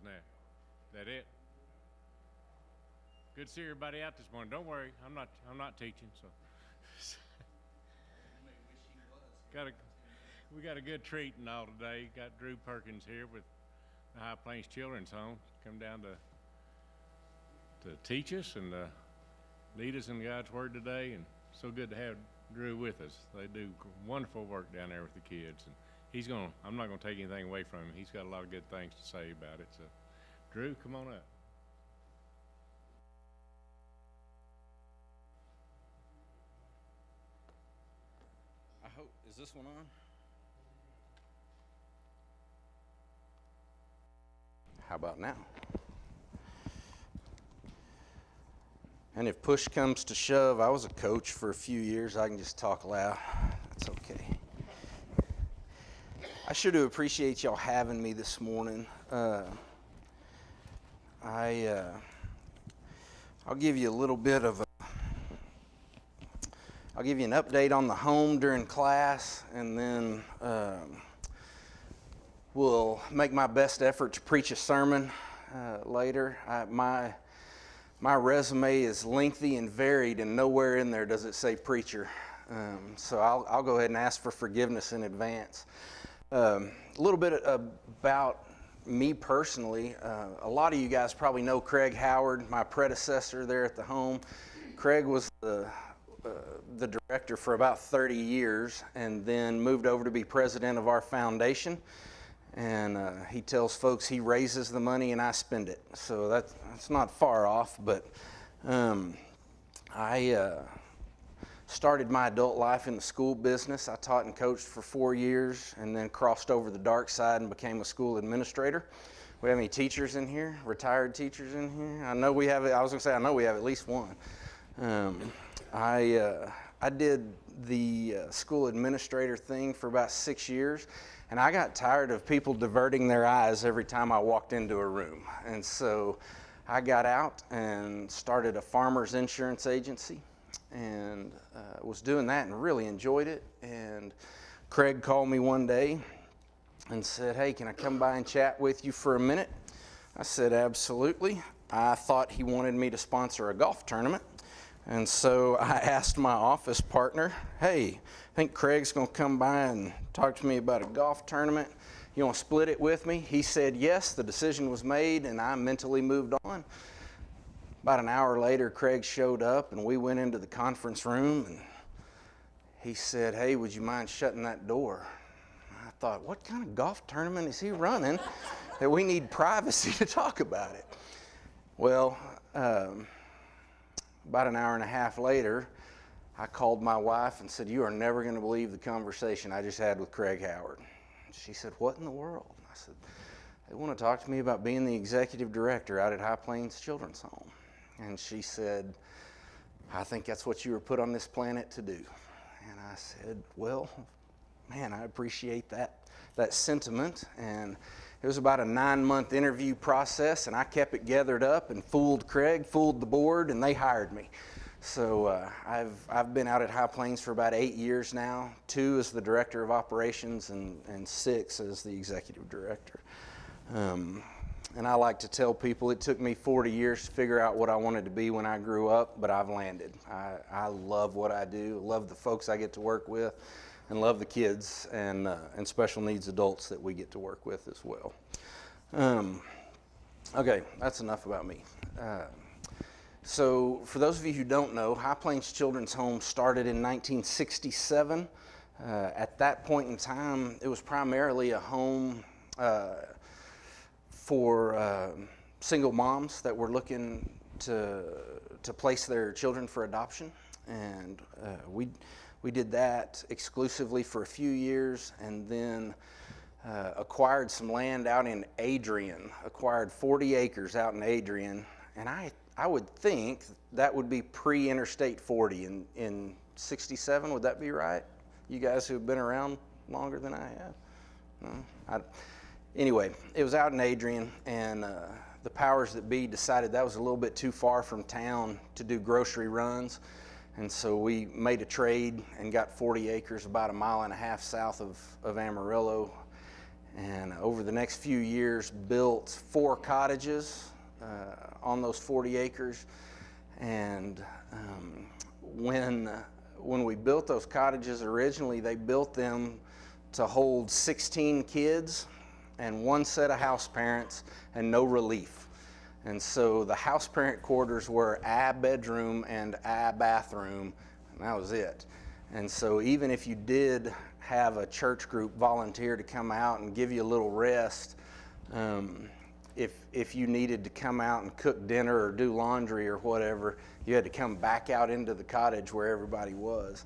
was now. That it? Good to see everybody out this morning. Don't worry, I'm not teaching, so. We got a good treat and all today. Got Drew Perkins here with the High Plains Children's Home. Come down to teach us and lead us in God's Word today. And so good to have Drew with us. They do wonderful work down there with the kids. And I'm not gonna take anything away from him. He's got a lot of good things to say about it. So, Drew, come on up. Is this one on? How about now? And if push comes to shove, I was a coach for a few years. I can just talk loud. That's okay. I sure do appreciate y'all having me this morning. I'll give you a little bit of I'll give you an update on the home during class, and then we'll make my best effort to preach a sermon later. My resume is lengthy and varied, and nowhere in there does it say preacher. So I'll go ahead and ask for forgiveness in advance. A little bit about me personally. A lot of you guys probably know Craig Howard, my predecessor there at the home. Craig was the director for about 30 years and then moved over to be president of our foundation. And he tells folks he raises the money and I spend it. So that's not far off, but I started my adult life in the school business. I taught and coached for 4 years and then crossed over the dark side and became a school administrator. We have any teachers in here? Retired teachers in here? I know we have at least one. I did the school administrator thing for about 6 years, and I got tired of people diverting their eyes every time I walked into a room. And so I got out and started a farmer's insurance agency and was doing that and really enjoyed it. And Craig called me one day and said, "Hey, can I come by and chat with you for a minute?" I said, "Absolutely." I thought he wanted me to sponsor a golf tournament. And so I asked my office partner, "Hey, I think Craig's going to come by and talk to me about a golf tournament. You want to split it with me?" He said yes. The decision was made, and I mentally moved on. About an hour later, Craig showed up, and we went into the conference room, and he said, "Hey, would you mind shutting that door?" I thought, what kind of golf tournament is he running that we need privacy to talk about it? Well, about an hour and a half later, I called my wife and said, "You are never going to believe the conversation I just had with Craig Howard." She said, "What in the world?" I said, "They want to talk to me about being the executive director out at High Plains Children's Home." And she said, "I think that's what you were put on this planet to do." And I said, "Well, man, I appreciate that sentiment." And it was about a 9-month interview process, and I kept it gathered up and fooled Craig, fooled the board, and they hired me. So I've been out at High Plains for about 8 years now, 2 as the director of operations and 6 as the executive director. And I like to tell people it took me 40 years to figure out what I wanted to be when I grew up, but I've landed. I love what I do, love the folks I get to work with, and love the kids and special needs adults that we get to work with as well. Okay, that's enough about me. So for those of you who don't know, High Plains Children's Home started in 1967. At that point in time, it was primarily a home for single moms that were looking to place their children for adoption. And we did that exclusively for a few years, and then acquired some land out in Adrian, acquired 40 acres out in Adrian. And I would think that would be pre-Interstate 40 in 67. Would that be right? You guys who have been around longer than I have? No? Anyway, it was out in Adrian, and the powers that be decided that was a little bit too far from town to do grocery runs. And so we made a trade and got 40 acres about 1.5 miles south of Amarillo. And over the next few years built 4 cottages on those 40 acres. And when we built those cottages originally, they built them to hold 16 kids and 1 set of house parents and no relief. And so the house parent quarters were a bedroom and a bathroom, and that was it. And so even if you did have a church group volunteer to come out and give you a little rest, if you needed to come out and cook dinner or do laundry or whatever, you had to come back out into the cottage where everybody was.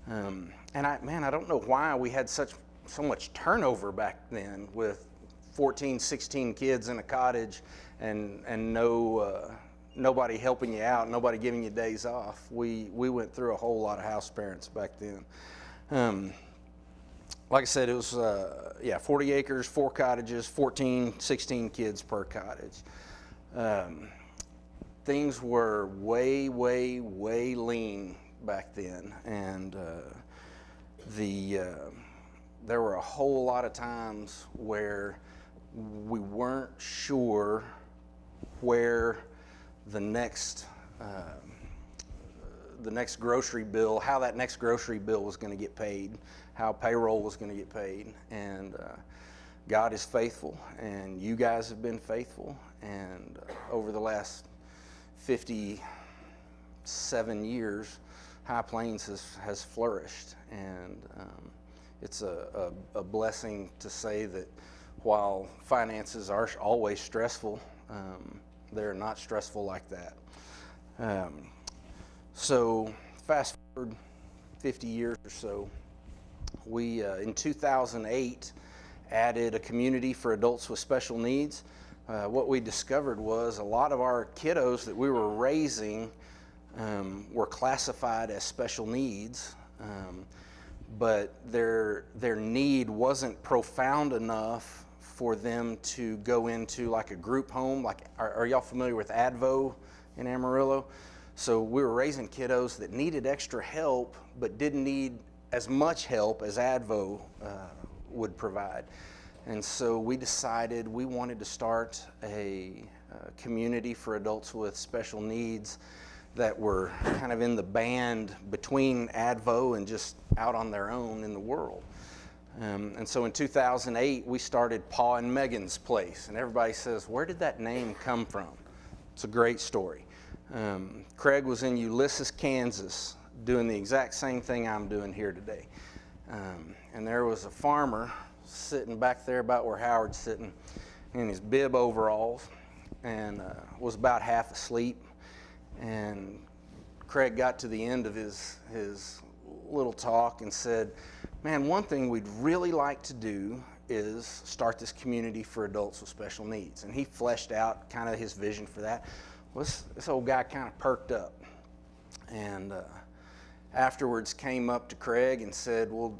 And I don't know why we had so much turnover back then with 14, 16 kids in a cottage and nobody helping you out, nobody giving you days off. We went through a whole lot of house parents back then. Like I said, it was 40 acres, 4 cottages, 14, 16 kids per cottage. Things were way, way, way lean back then, and there were a whole lot of times where we weren't sure where the next grocery bill, how that next grocery bill was going to get paid, how payroll was going to get paid. And God is faithful, and you guys have been faithful. And over the last 57 years, High Plains has flourished. And it's a blessing to say that while finances are always stressful, they're not stressful like that. So fast forward 50 years or so, we in 2008 added a community for adults with special needs. What we discovered was a lot of our kiddos that we were raising were classified as special needs, but their need wasn't profound enough for them to go into like a group home. Like, are y'all familiar with Ave N in Amarillo? So we were raising kiddos that needed extra help, but didn't need as much help as Advo would provide. And so we decided we wanted to start a community for adults with special needs that were kind of in the band between Advo and just out on their own in the world. And so in 2008, we started Pa and Megan's Place. And everybody says, where did that name come from? It's a great story. Craig was in Ulysses, Kansas, doing the exact same thing I'm doing here today. And there was a farmer sitting back there about where Howard's sitting in his bib overalls and was about half asleep. And Craig got to the end of his little talk and said, man, one thing we'd really like to do is start this community for adults with special needs. And he fleshed out kind of his vision for that. Well, this old guy kind of perked up, and afterwards came up to Craig and said, well,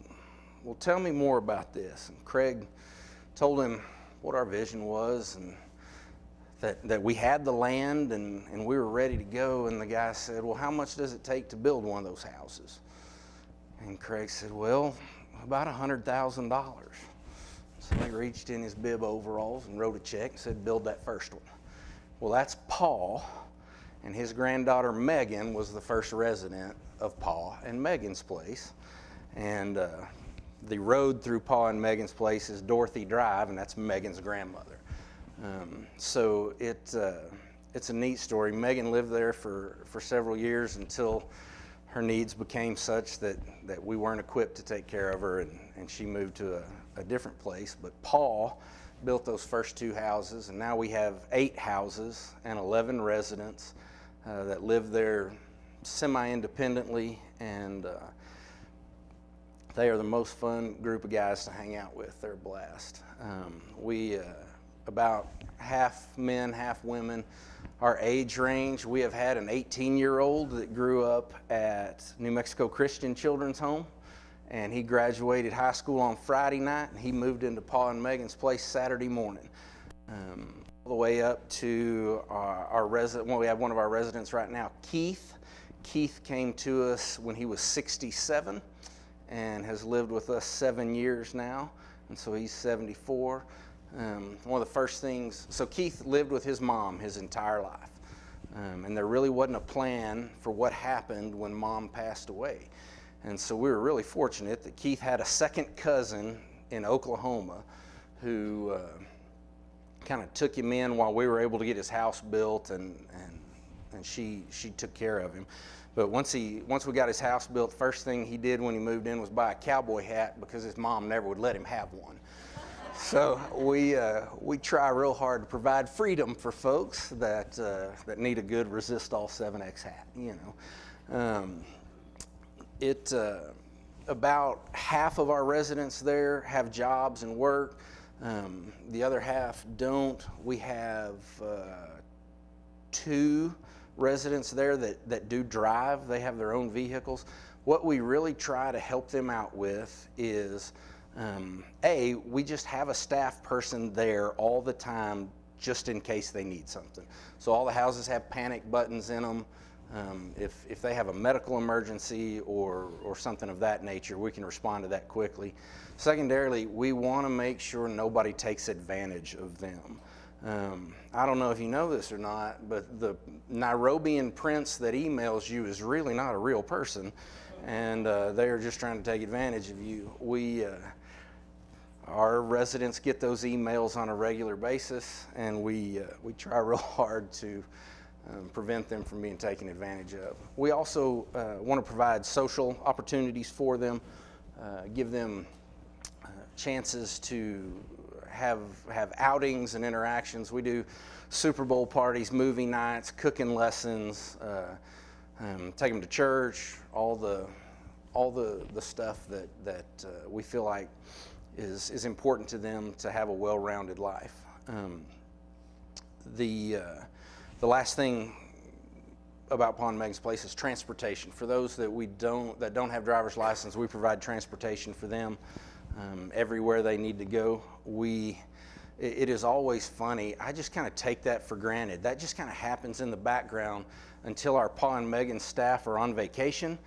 tell me more about this. And Craig told him what our vision was, and that we had the land and we were ready to go. And the guy said, well, how much does it take to build one of those houses? And Craig said, well, about $100,000. So he reached in his bib overalls and wrote a check and said, build that first one. Well, that's Paul, and his granddaughter Megan was the first resident of Pa and Megan's Place. And the road through Pa and Megan's Place is Dorothy Drive, and that's Megan's grandmother. So it's a neat story. Megan lived there for several years until her needs became such that we weren't equipped to take care of her, and she moved to a different place. But Paul built those first 2 houses, and now we have 8 houses and 11 residents that live there semi-independently, and they are the most fun group of guys to hang out with. They're a blast. We about half men, half women. Our age range, we have had an 18-year-old that grew up at New Mexico Christian Children's Home, and he graduated high school on Friday night, and he moved into Pa and Megan's Place Saturday morning. All the way up to our resident, well, we have one of our residents right now, Keith. Keith came to us when he was 67 and has lived with us 7 years now. and so he's 74. One of the first things, so Keith lived with his mom his entire life, and there really wasn't a plan for what happened when Mom passed away. And so we were really fortunate that Keith had a second cousin in Oklahoma who kind of took him in while we were able to get his house built, and she took care of him. But once we got his house built, first thing he did when he moved in was buy a cowboy hat because his mom never would let him have one. So we try real hard to provide freedom for folks that need a good Resist All 7X hat, you know. About half of our residents there have jobs and work. The other half don't. We have 2 residents there that do drive. They have their own vehicles. What we really try to help them out with is, we just have a staff person there all the time just in case they need something. So all the houses have panic buttons in them. If they have a medical emergency or something of that nature, we can respond to that quickly. Secondarily, we want to make sure nobody takes advantage of them. I don't know if you know this or not, but the Nairobian prince that emails you is really not a real person, and they are just trying to take advantage of you. Our residents get those emails on a regular basis, and we try real hard to prevent them from being taken advantage of. We also want to provide social opportunities for them, give them chances to have outings and interactions. We do Super Bowl parties, movie nights, cooking lessons, take them to church, all the stuff that we feel like is important to them to have a well-rounded life. The last thing about Pond Megan's Place is transportation. For those that don't have driver's license, we provide transportation for them everywhere they need to go. It is always funny. I just kind of take that for granted. That just kind of happens in the background until our Pond Megan staff are on vacation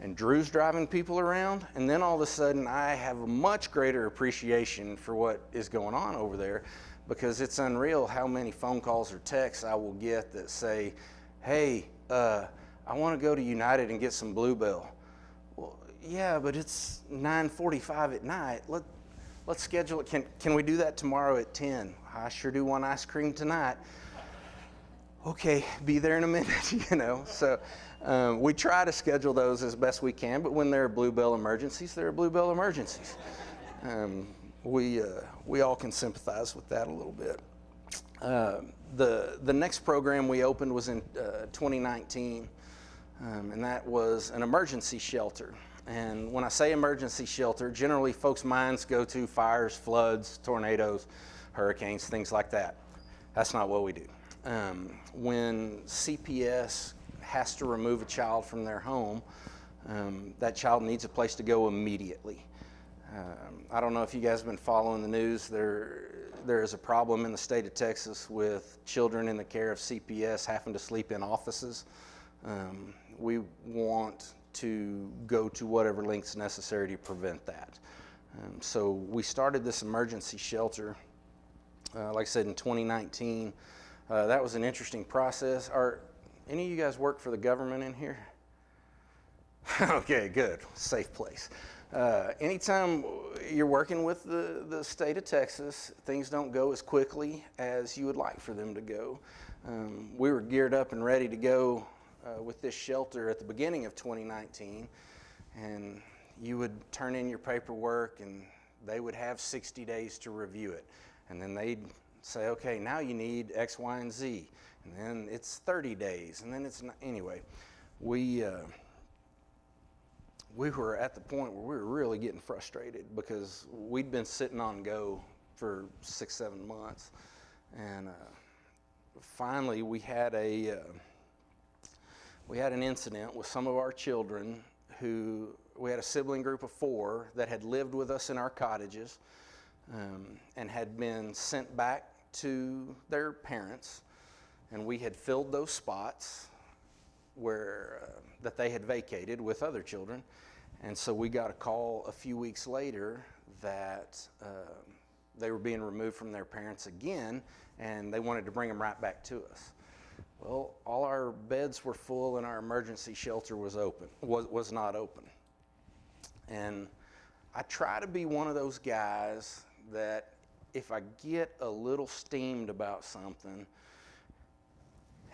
and Drew's driving people around, and then all of a sudden I have a much greater appreciation for what is going on over there, because it's unreal how many phone calls or texts I will get that say, hey, I want to go to United and get some Bluebell. Well, yeah, but it's 9:45 at night. Let's schedule it. Can we do that tomorrow at 10? I sure do want ice cream tonight. Okay, be there in a minute, you know. So we try to schedule those as best we can, but when there are Bluebell emergencies, there are Bluebell emergencies. We all can sympathize with that a little bit. The next program we opened was in 2019, and that was an emergency shelter. And when I say emergency shelter, generally folks' minds go to fires, floods, tornadoes, hurricanes, things like that. That's not what we do. When CPS has to remove a child from their home, that child needs a place to go immediately. I don't know if you guys have been following the news. There is a problem in the state of Texas with children in the care of CPS having to sleep in offices. We want to go to whatever lengths necessary to prevent that. So we started this emergency shelter, like I said, in 2019. That was an interesting process. Are any of you guys work for the government in here? Okay, good, safe place. Anytime you're working with the state of Texas, things don't go as quickly as you would like for them to go. We were geared up and ready to go with this shelter at the beginning of 2019, and you would turn in your paperwork and they would have 60 days to review it. And then they'd say, okay, now you need X, Y, and Z. And then it's 30 days, and then it's not, anyway. We were at the point where we were really getting frustrated because we'd been sitting on go for 6-7 months. And finally we had an incident with some of our children we had a sibling group of 4 that had lived with us in our cottages and had been sent back to their parents, and we had filled those spots that they had vacated with other children. And so we got a call a few weeks later that they were being removed from their parents again, and they wanted to bring them right back to us. Well, all our beds were full and our emergency shelter was not open. And I try to be one of those guys that if I get a little steamed about something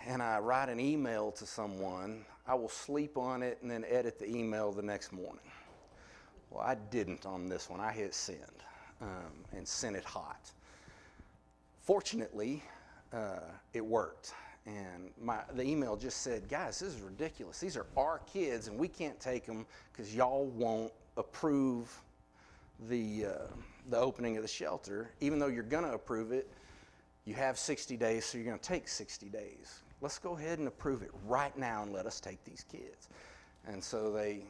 and I write an email to someone, I will sleep on it and then edit the email the next morning. Well, I didn't on this one. I hit send and sent it hot. Fortunately, it worked. And the email just said, guys, this is ridiculous. These are our kids, and we can't take them because y'all won't approve the opening of the shelter. Even though you're going to approve it, you have 60 days, so you're going to take 60 days. Let's go ahead and approve it right now and let us take these kids. And so they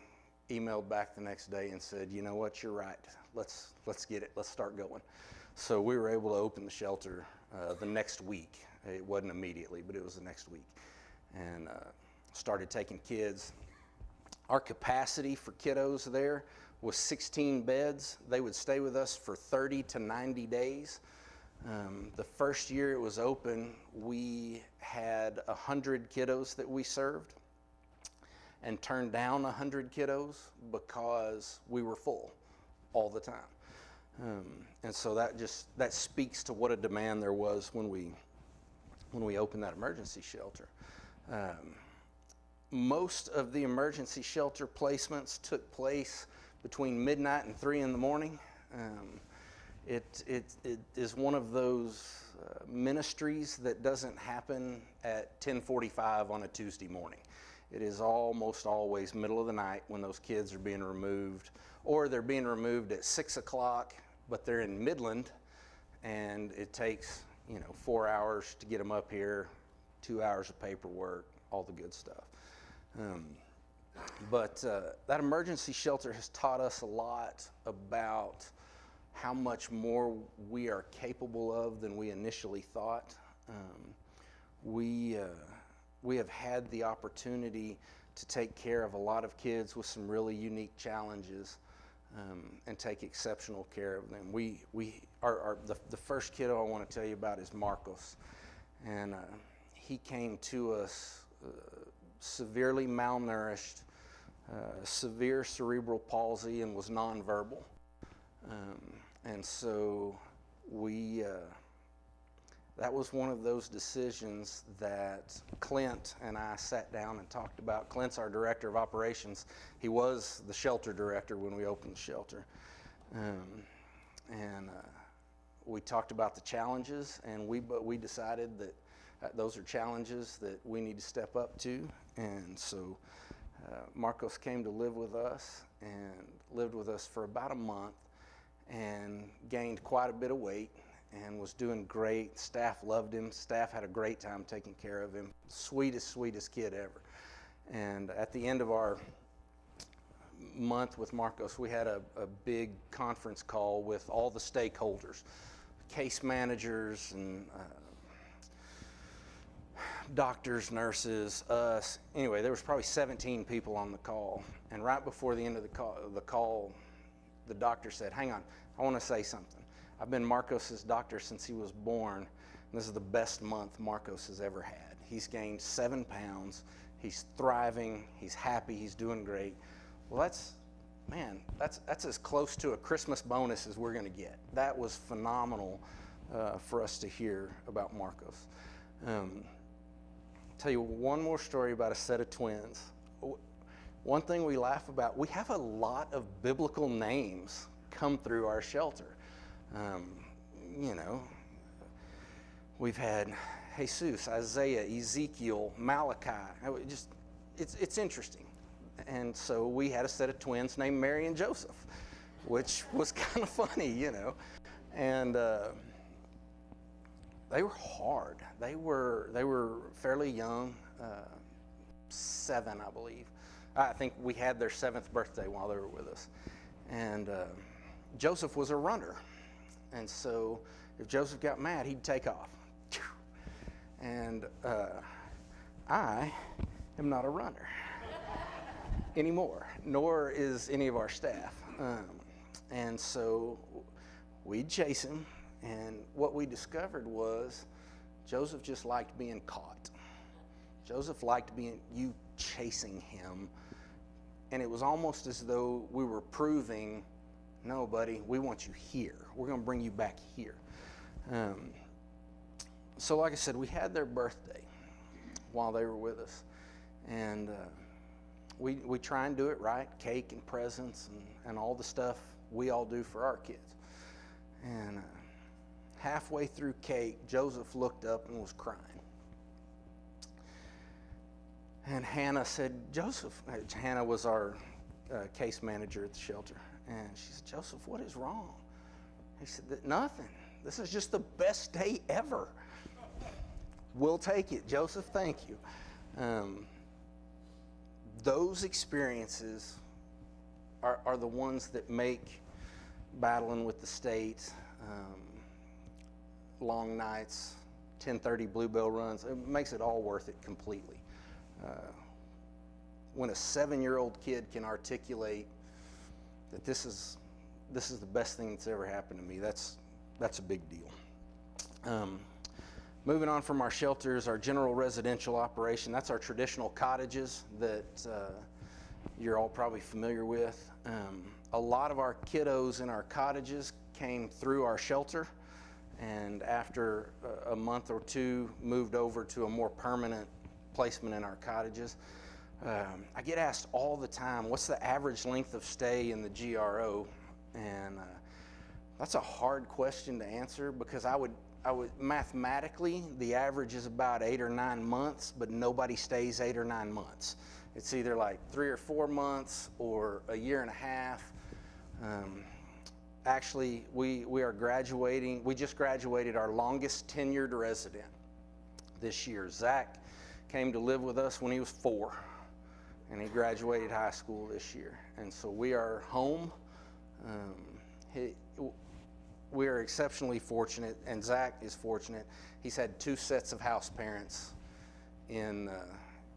emailed back the next day and said, you know what, you're right. Let's get it. Let's start going. So we were able to open the shelter the next week. It wasn't immediately, but it was the next week. And started taking kids. Our capacity for kiddos there was 16 beds. They would stay with us for 30 to 90 days. The first year it was open, we had 100 kiddos that we served and turned down 100 kiddos because we were full all the time. And so that speaks to what a demand there was when we opened that emergency shelter. Most of the emergency shelter placements took place between midnight and 3 in the morning. It is one of those ministries that doesn't happen at 10:45 on a Tuesday morning. It is almost always middle of the night when those kids are being removed, or they're being removed at 6 o'clock, but they're in Midland, and it takes 4 hours to get them up here, 2 hours of paperwork, all the good stuff. But that emergency shelter has taught us a lot about how much more we are capable of than we initially thought. We have had the opportunity to take care of a lot of kids with some really unique challenges and take exceptional care of them. The first kiddo I want to tell you about is Marcos, and he came to us severely malnourished, severe cerebral palsy, and was nonverbal. And so that was one of those decisions that Clint and I sat down and talked about. Clint's our director of operations. He was the shelter director when we opened the shelter. We talked about the challenges, and we decided that those are challenges that we need to step up to. And so Marcos came to live with us and lived with us for about a month and gained quite a bit of weight and was doing great. Staff loved him. Staff had a great time taking care of him. Sweetest kid ever. And at the end of our month with Marcos, we had a big conference call with all the stakeholders, case managers and doctors, nurses, us. Anyway, there was probably 17 people on the call. And right before the end of the call, the doctor said, hang on, I want to say something. I've been Marcos's doctor since he was born, and this is the best month Marcos has ever had. He's gained 7 pounds. He's thriving. He's happy. He's doing great. Well, that's as close to a Christmas bonus as we're going to get. That was phenomenal for us to hear about Marcos. Tell you one more story about a set of twins. One thing we laugh about, we have a lot of biblical names come through our shelter. We've had Jesus, Isaiah, Ezekiel, Malachi. It's interesting. And so we had a set of twins named Mary and Joseph, which was kind of funny, And they were hard. They were fairly young, 7, I believe. I think we had their 7th birthday while they were with us. And Joseph was a runner. And so if Joseph got mad, he'd take off. And I am not a runner anymore, nor is any of our staff. And so we'd chase him, and what we discovered was Joseph just liked being caught. Joseph liked you chasing him, and it was almost as though we were proving, no, buddy, we want you here. We're going to bring you back here. So like I said, we had their birthday while they were with us, and we try and do it right, cake and presents and all the stuff we all do for our kids. And halfway through cake, Joseph looked up and was crying. And Hannah said, Joseph, Hannah was our case manager at the shelter, and she said, Joseph, what is wrong? He said, nothing. This is just the best day ever. We'll take it, Joseph, thank you. Those experiences are the ones that make battling with the state, long nights, 10:30 bluebell runs, it makes it all worth it completely. When a 7-year-old kid can articulate that this is the best thing that's ever happened to me, that's a big deal. Moving on from our shelters, our general residential operation, that's our traditional cottages that you're all probably familiar with. A lot of our kiddos in our cottages came through our shelter, and after a month or two moved over to a more permanent placement in our cottages. I get asked all the time, what's the average length of stay in the GRO? And that's a hard question to answer, because I would mathematically, the average is about 8 or 9 months, but nobody stays 8 or 9 months. It's either like 3 or 4 months or a year and a half. Actually, we are graduating. We just graduated our longest tenured resident this year. Zach came to live with us when he was 4, and he graduated high school this year. And so we are home. We are exceptionally fortunate, and Zach is fortunate. He's had 2 sets of house parents in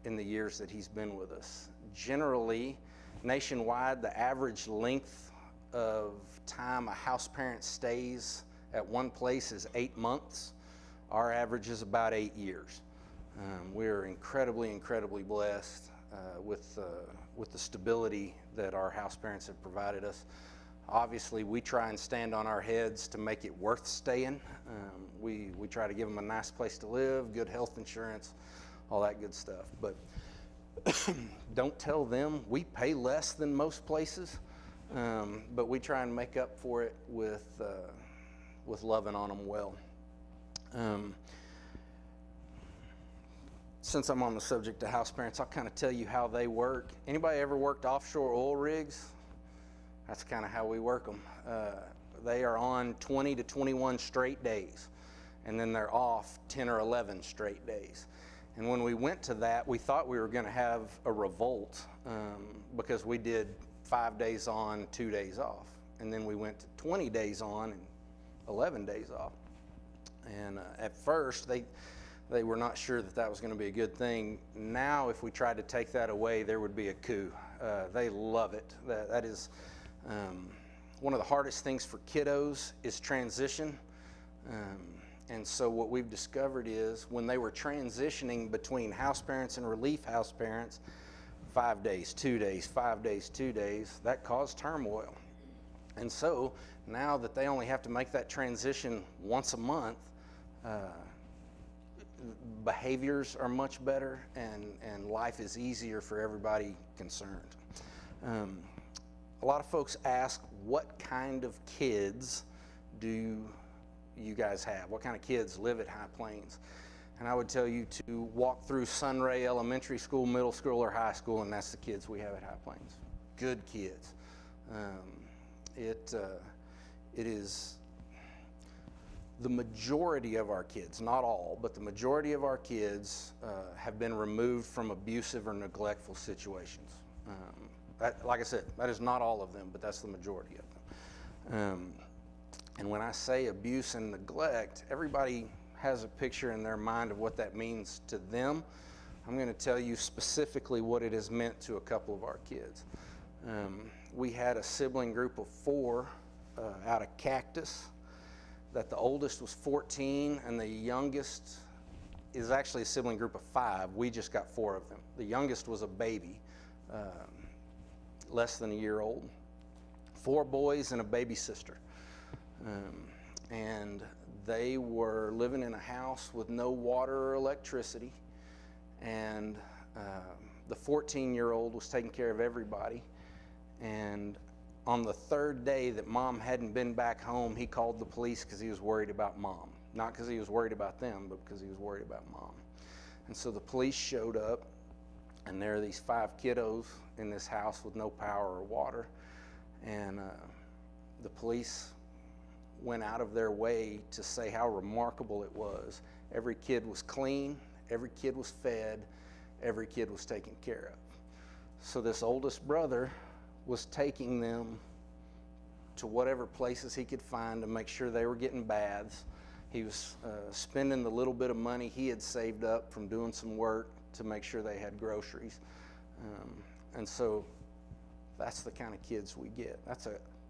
the years that he's been with us. Generally, nationwide, the average length of time a house parent stays at one place is 8 months. Our average is about 8 years. We are incredibly blessed with the stability that our house parents have provided us. Obviously, we try and stand on our heads to make it worth staying. We try to give them a nice place to live, good health insurance, all that good stuff. But don't tell them we pay less than most places, but we try and make up for it with loving on them well. Since I'm on the subject of house parents, I'll kind of tell you how they work. Anybody ever worked offshore oil rigs? That's kind of how we work them. They are on 20 to 21 straight days, and then they're off 10 or 11 straight days. And when we went to that, we thought we were going to have a revolt because we did 5 days on, 2 days off. And then we went to 20 days on and 11 days off. And at first, they were not sure that was going to be a good thing. Now, if we tried to take that away, there would be a coup. They love it. That is one of the hardest things for kiddos is transition. And so what we've discovered is when they were transitioning between house parents and relief house parents, 5 days, 2 days, 5 days, 2 days, that caused turmoil. And so now that they only have to make that transition once a month, behaviors are much better, and life is easier for everybody concerned. A lot of folks ask, what kind of kids do you guys have? What kind of kids live at High Plains? And I would tell you to walk through Sunray Elementary School, middle school, or high school, and that's the kids we have at High Plains. Good kids. It is the majority of our kids, not all, but the majority of our kids have been removed from abusive or neglectful situations. Like I said, that is not all of them, but that's the majority of them. And when I say abuse and neglect, everybody has a picture in their mind of what that means to them. I'm going to tell you specifically what it has meant to a couple of our kids. We had a sibling group of 4 out of Cactus, that the oldest was 14 and the youngest is actually a sibling group of 5. We just got 4 of them. The youngest was a baby, less than a year old. 4 boys and a baby sister. And they were living in a house with no water or electricity. And the 14-year-old was taking care of everybody. And on the 3rd day that Mom hadn't been back home, he called the police because he was worried about Mom. Not because he was worried about them, but because he was worried about Mom. And so the police showed up, and there are these 5 kiddos in this house with no power or water. And the police went out of their way to say how remarkable it was. Every kid was clean, every kid was fed, every kid was taken care of. So this oldest brother was taking them to whatever places he could find to make sure they were getting baths. He was spending the little bit of money he had saved up from doing some work to make sure they had groceries. And so that's the kind of kids we get.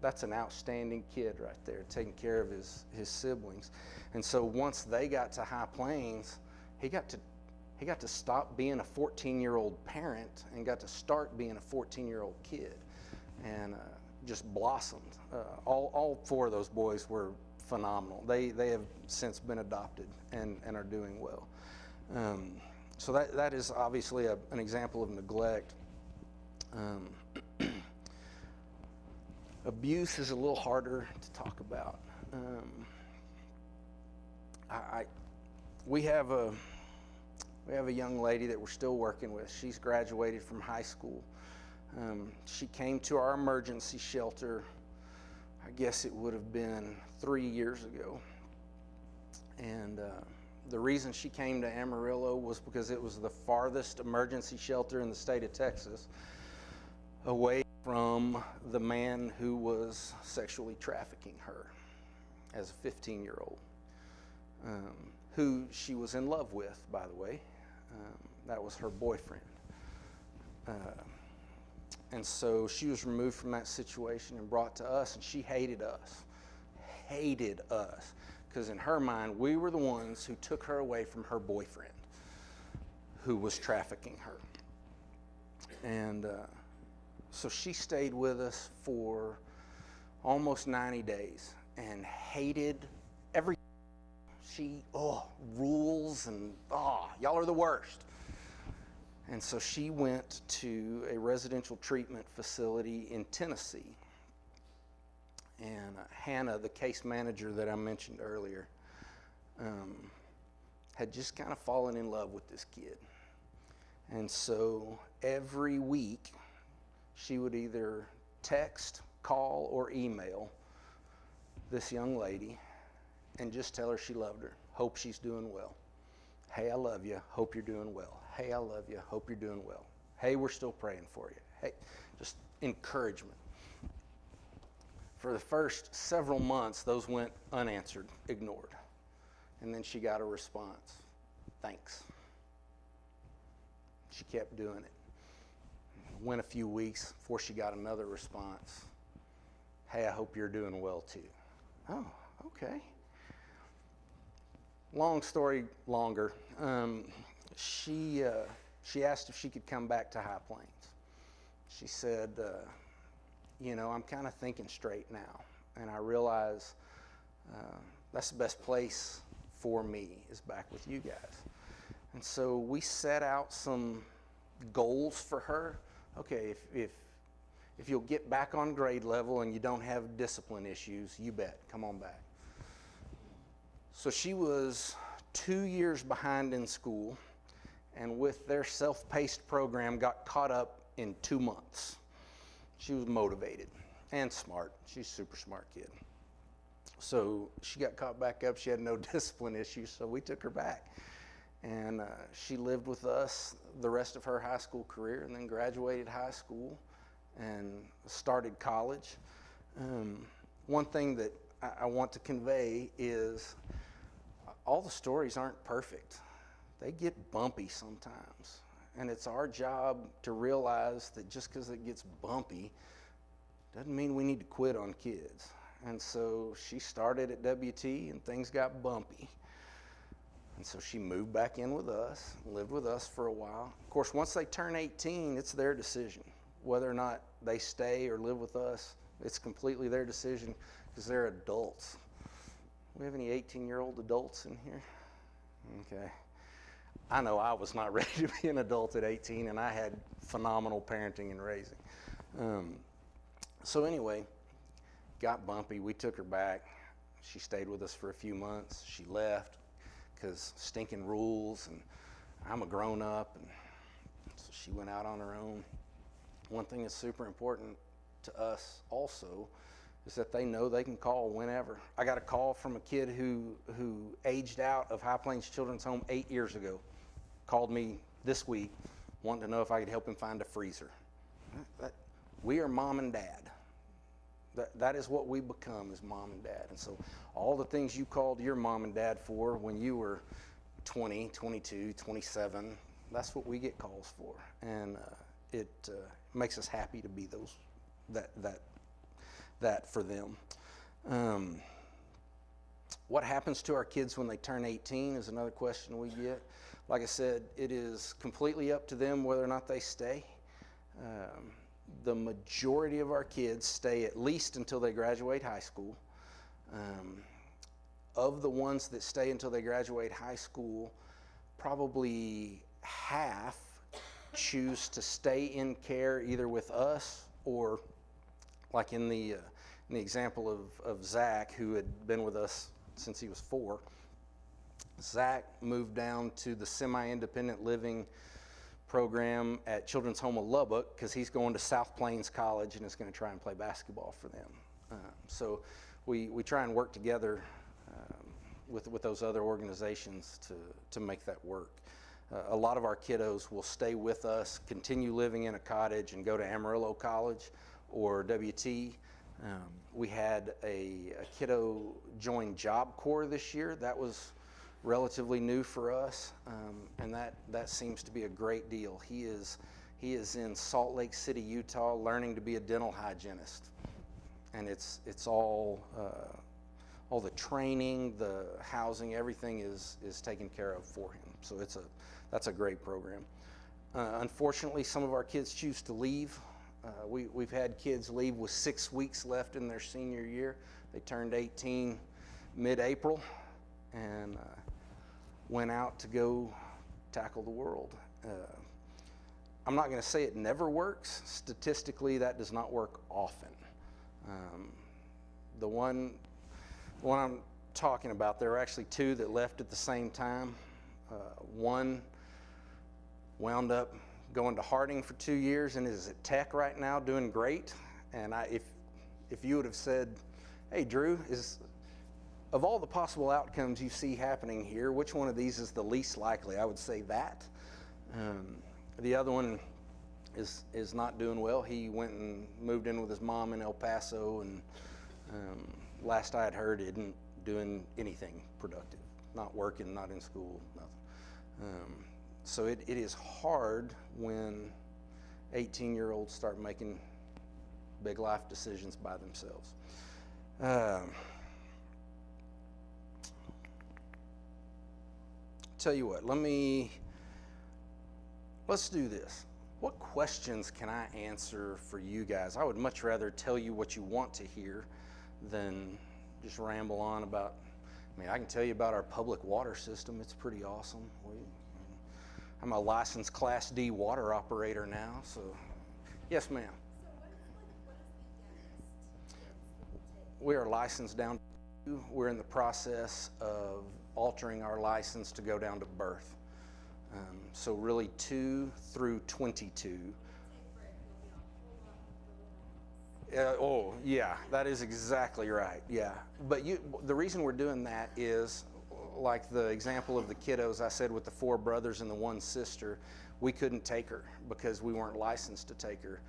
That's an outstanding kid right there, taking care of his siblings. And so once they got to High Plains, he got to stop being a 14-year-old parent and got to start being a 14-year-old kid, and just blossomed. All 4 of those boys were phenomenal. They have since been adopted and are doing well. So that is obviously an example of neglect. Abuse is a little harder to talk about. We have a young lady that we're still working with. She's graduated from high school. She came to our emergency shelter, I guess it would have been 3 years ago. And the reason she came to Amarillo was because it was the farthest emergency shelter in the state of Texas away from the man who was sexually trafficking her as a 15-year-old, who she was in love with, by the way. That was her boyfriend. And so she was removed from that situation and brought to us, and she hated us, because in her mind, we were the ones who took her away from her boyfriend who was trafficking her. And so she stayed with us for almost 90 days and hated everything. Rules and, y'all are the worst. And so she went to a residential treatment facility in Tennessee. And Hannah, the case manager that I mentioned earlier, had just kind of fallen in love with this kid. And so every week, she would either text, call, or email this young lady and just tell her she loved her. Hope she's doing well. Hey, I love you. Hope you're doing well. Hey, I love you. Hope you're doing well. Hey, we're still praying for you. Hey, just encouragement. For the first several months, those went unanswered, ignored. And then she got a response. Thanks. She kept doing it. Went a few weeks before she got another response. Hey, I hope you're doing well too. Oh, okay. Long story longer. She asked if she could come back to High Plains. She said, I'm kind of thinking straight now, and I realize that's the best place for me is back with you guys. And so we set out some goals for her. Okay, if you'll get back on grade level and you don't have discipline issues, you bet, come on back. So she was 2 years behind in school, and with their self-paced program, got caught up in 2 months. She was motivated and smart. She's a super smart kid. So she got caught back up. She had no discipline issues, so we took her back. And she lived with us the rest of her high school career, and then graduated high school and started college. One thing that I want to convey is all the stories aren't perfect. They get bumpy sometimes. And it's our job to realize that just because it gets bumpy doesn't mean we need to quit on kids. And so she started at WT and things got bumpy. And so she moved back in with us, lived with us for a while. Of course, once they turn 18, it's their decision. Whether or not they stay or live with us, it's completely their decision because they're adults. Do we have any 18-year-old adults in here? Okay. I know I was not ready to be an adult at 18, and I had phenomenal parenting and raising. So anyway, got bumpy. We took her back. She stayed with us for a few months. She left because stinking rules, and I'm a grown-up, and so she went out on her own. One thing that's super important to us also is that they know they can call whenever. I got a call from a kid who aged out of High Plains Children's Home 8 years ago. Called me this week, wanting to know if I could help him find a freezer. We are mom and dad. That is what we become, as mom and dad. And so all the things you called your mom and dad for when you were 20, 22, 27, that's what we get calls for. And it makes us happy to be that for them. What happens to our kids when they turn 18 is another question we get. Like I said, it is completely up to them whether or not they stay. The majority of our kids stay at least until they graduate high school. Of the ones that stay until they graduate high school, probably half choose to stay in care either with us or, like in the example of Zach, who had been with us since he was 4. Zach moved down to the semi-independent living program at Children's Home of Lubbock because he's going to South Plains College and is going to try and play basketball for them. So we try and work together with those other organizations to make that work. A lot of our kiddos will stay with us, continue living in a cottage, and go to Amarillo College or WT. We had a kiddo join Job Corps this year. That was relatively new for us, and that seems to be a great deal. He is in Salt Lake City, Utah, learning to be a dental hygienist, and it's all the training, the housing, everything is taken care of for him. So that's a great program. Unfortunately, some of our kids choose to leave. We've had kids leave with 6 weeks left in their senior year. They turned 18 mid-April and went out to go tackle the world. I'm not going to say it never works. Statistically, that does not work often. The one I'm talking about, there were actually 2 that left at the same time. One wound up going to Harding for 2 years and is at Tech right now doing great. And if you would have said, hey, Drew, of all the possible outcomes you see happening here, which one of these is the least likely? I would say that. The other one is not doing well. He went and moved in with his mom in El Paso, and last I had heard, he isn't doing anything productive. Not working, not in school, nothing. So it is hard when 18-year-olds start making big life decisions by themselves. Tell you what, let's do this. What questions can I answer for you guys? I would much rather tell you what you want to hear than just ramble on about. I can tell you about our public water system. It's pretty awesome. I'm a licensed Class D water operator now, so yes, ma'am. So what is the youngest? We are licensed down to 2. We're in the process of altering our license to go down to birth. So really 2 through 22. Oh, yeah, that is exactly right, yeah. But the reason we're doing that is, like the example of the kiddos I said with the 4 brothers and the 1 sister, we couldn't take her because we weren't licensed to take her.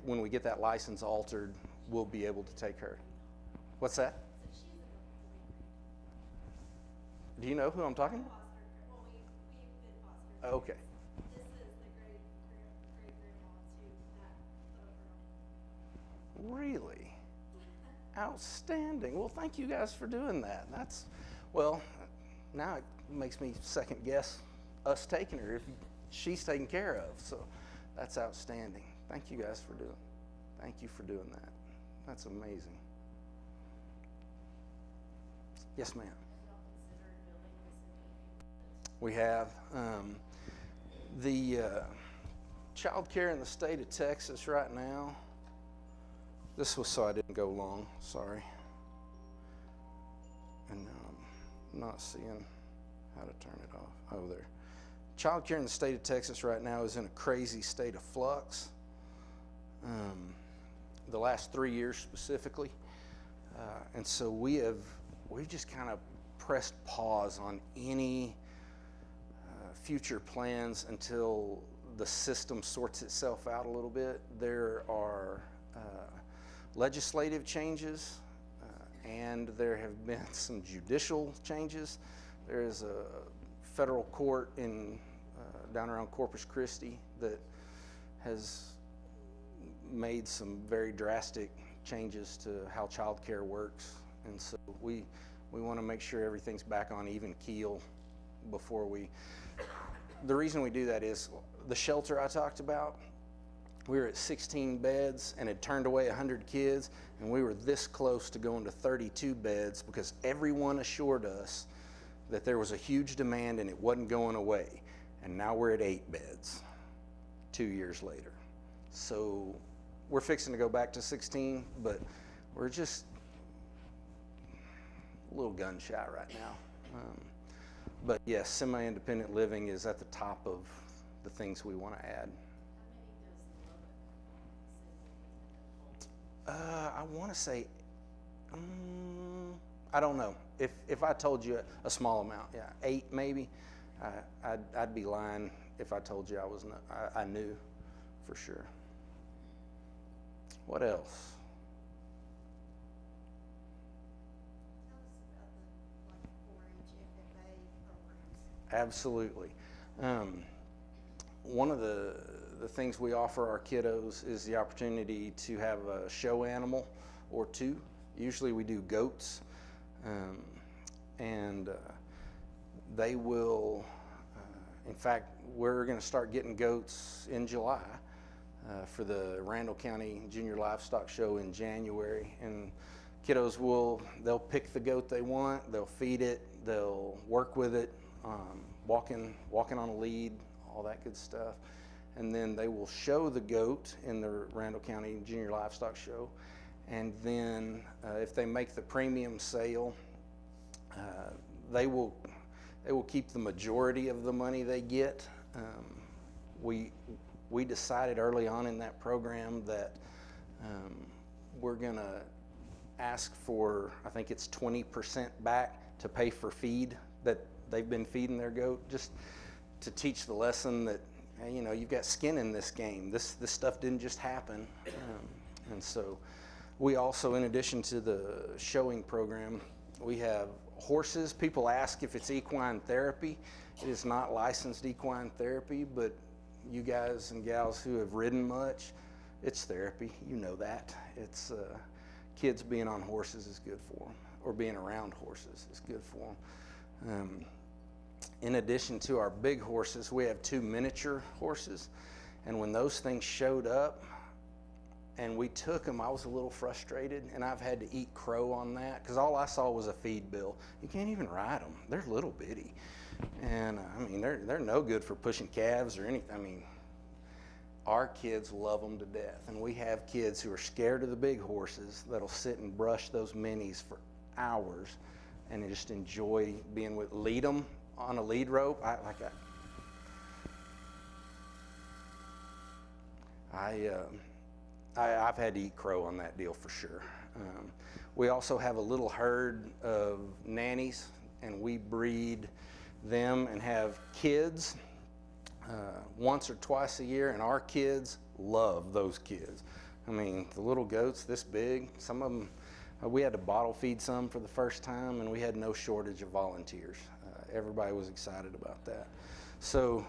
When we get that license altered, we'll be able to take her. What's that? Do you know who I'm talking about? Well, we've been foster. Okay. This is the great grandma to that little girl. Really? Outstanding. Well, thank you guys for doing that. Well, now it makes me second guess us taking her if she's taken care of. So that's outstanding. Thank you guys for doing that. That's amazing. Yes, ma'am. We have. The child care in the state of Texas right now, this was so I didn't go long, sorry. And I'm not seeing how to turn it off. Oh, there. Child care in the state of Texas right now is in a crazy state of flux. The last 3 years specifically. And so we've just kind of pressed pause on any future plans until the system sorts itself out a little bit. There are legislative changes and there have been some judicial changes. There is a federal court in down around Corpus Christi that has made some very drastic changes to how child care works, and so we want to make sure everything's back on even keel before we. The reason we do that is the shelter I talked about, we were at 16 beds and had turned away 100 kids, and we were this close to going to 32 beds because everyone assured us that there was a huge demand and it wasn't going away. And now we're at 8 beds 2 years later. So we're fixing to go back to 16, but we're just a little gun shy right now. But yes, semi-independent living is at the top of the things we want to add. I want to say, I don't know. If I told you a small amount, yeah, 8 maybe, I'd be lying if I told you I knew for sure. What else? Absolutely. One of the things we offer our kiddos is the opportunity to have a show animal or two. Usually we do goats, and they will, in fact, we're going to start getting goats in July for the Randall County Junior Livestock Show in January. And kiddos they'll pick the goat they want, they'll feed it, they'll work with it, walking on a lead, all that good stuff. And then they will show the goat in the Randall County Junior Livestock Show. And then if they make the premium sale, they will keep the majority of the money they get. We decided early on in that program that we're gonna ask for, I think it's 20% back to pay for feed that they've been feeding their goat, just to teach the lesson that, hey, you know, you've got skin in this game. This stuff didn't just happen. And so we also, in addition to the showing program, we have horses. People ask if it's equine therapy. It is not licensed equine therapy, but you guys and gals who have ridden much, it's therapy. You know that. It's kids being on horses is good for them, or being around horses is good for them. In addition to our big horses, we have 2 miniature horses, and when those things showed up and we took them, I was a little frustrated, and I've had to eat crow on that because all I saw was a feed bill. You can't even ride them. They're little bitty, and I mean they're no good for pushing calves or anything. I mean, our kids love them to death, and we have kids who are scared of the big horses that'll sit and brush those minis for hours and they just enjoy being with, lead them on a lead rope. I've had to eat crow on that deal for sure. We also have a little herd of nannies, and we breed them and have kids once or twice a year, and our kids love those kids. I mean, the little goats this big, some of them, we had to bottle feed some for the first time, and we had no shortage of volunteers. Everybody was excited about that. So,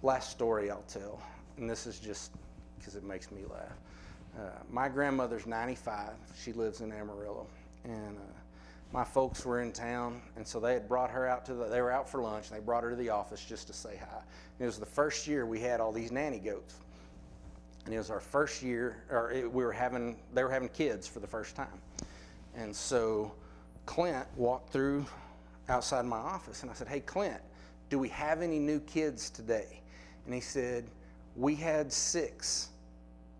last story I'll tell, and this is just because it makes me laugh. My grandmother's 95. She lives in Amarillo, and my folks were in town, and so they had brought her out they were out for lunch, and they brought her to the office just to say hi. And it was the first year we had all these nanny goats, and it was our first year, they were having kids for the first time. And so Clint walked through outside my office, and I said, "Hey, Clint, do we have any new kids today?" And he said, "We had 6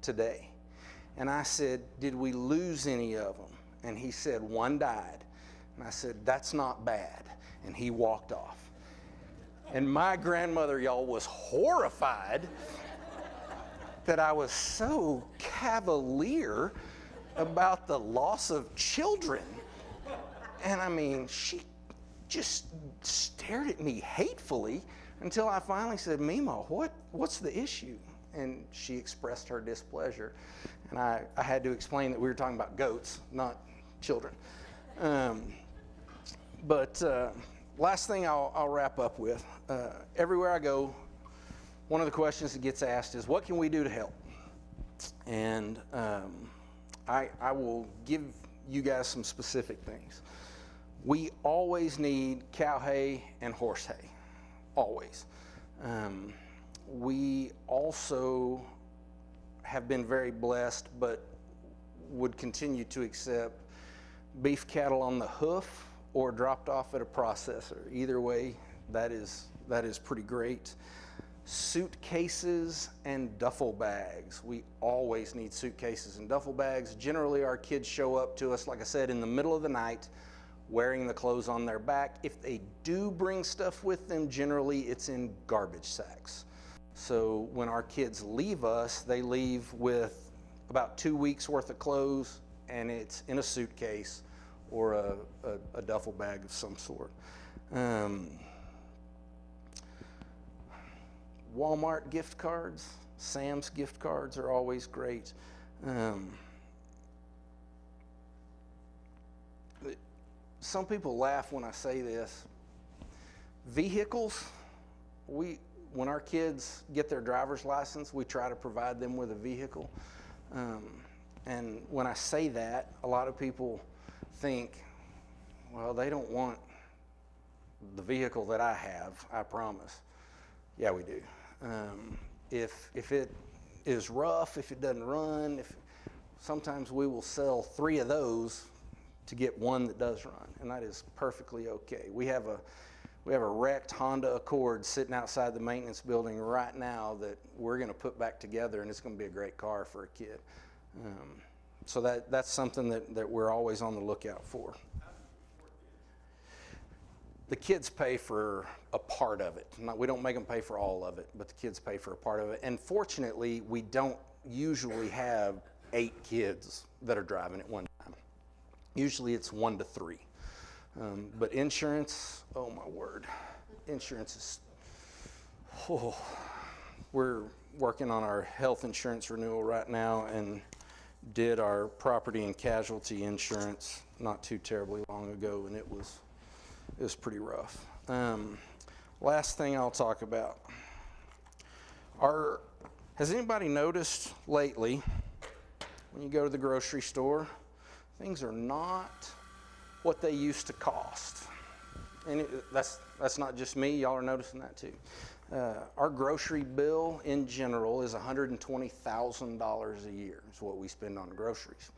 today." And I said, "Did we lose any of them?" And he said, "One died." And I said, "That's not bad." And he walked off. And my grandmother, y'all, was horrified that I was so cavalier about the loss of children. And I mean, she just stared at me hatefully until I finally said, "Mima, what's the issue?" And she expressed her displeasure. And I had to explain that we were talking about goats, not children. But last thing I'll wrap up with, everywhere I go, one of the questions that gets asked is, what can we do to help? And I will give you guys some specific things. We always need cow hay and horse hay, always. We also have been very blessed, but would continue to accept beef cattle on the hoof or dropped off at a processor. Either way, that is pretty great. Suitcases and duffel bags. We always need suitcases and duffel bags. Generally, our kids show up to us, like I said, in the middle of the night, wearing the clothes on their back. If they do bring stuff with them, generally it's in garbage sacks. So when our kids leave us, they leave with about 2 weeks worth of clothes, and it's in a suitcase or a duffel bag of some sort. Walmart gift cards, Sam's gift cards are always great. Some people laugh when I say this. Vehicles, when our kids get their driver's license, we try to provide them with a vehicle. And when I say that, a lot of people think, well, they don't want the vehicle that I have, I promise. Yeah, we do. If it is rough, if it doesn't run, sometimes we will sell 3 of those to get one that does run, and that is perfectly okay. We have a wrecked Honda Accord sitting outside the maintenance building right now that we're going to put back together, and it's going to be a great car for a kid. So that's something that we're always on the lookout for. The kids pay for a part of it. We don't make them pay for all of it, but the kids pay for a part of it. And fortunately, we don't usually have 8 kids that are driving at one time. Usually it's 1 to 3. But insurance, oh my word, insurance is, we're working on our health insurance renewal right now and did our property and casualty insurance not too terribly long ago, and it was pretty rough. Last thing I'll talk about. Has anybody noticed lately, when you go to the grocery store, things are not what they used to cost? And that's not just me, y'all are noticing that too. Our grocery bill in general is $120,000 a year is what we spend on groceries.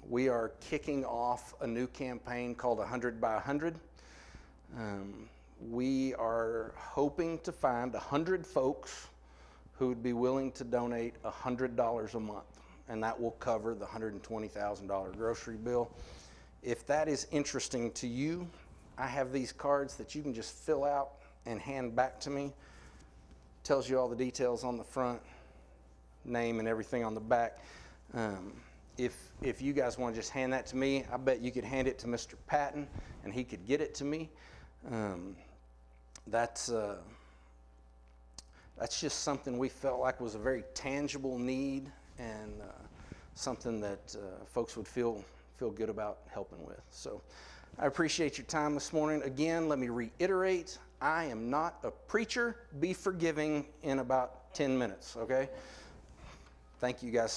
We are kicking off a new campaign called 100 by 100. We are hoping to find 100 folks who would be willing to donate $100 a month, and that will cover the $120,000 grocery bill. If that is interesting to you, I have these cards that you can just fill out and hand back to me. Tells you all the details on the front, name and everything on the back. If you guys want to just hand that to me, I bet you could hand it to Mr. Patton and he could get it to me. That's just something we felt like was a very tangible need and something that folks would feel good about helping with. So I appreciate your time this morning. Again, let me reiterate, I am not a preacher. Be forgiving in about 10 minutes, okay? Thank you guys.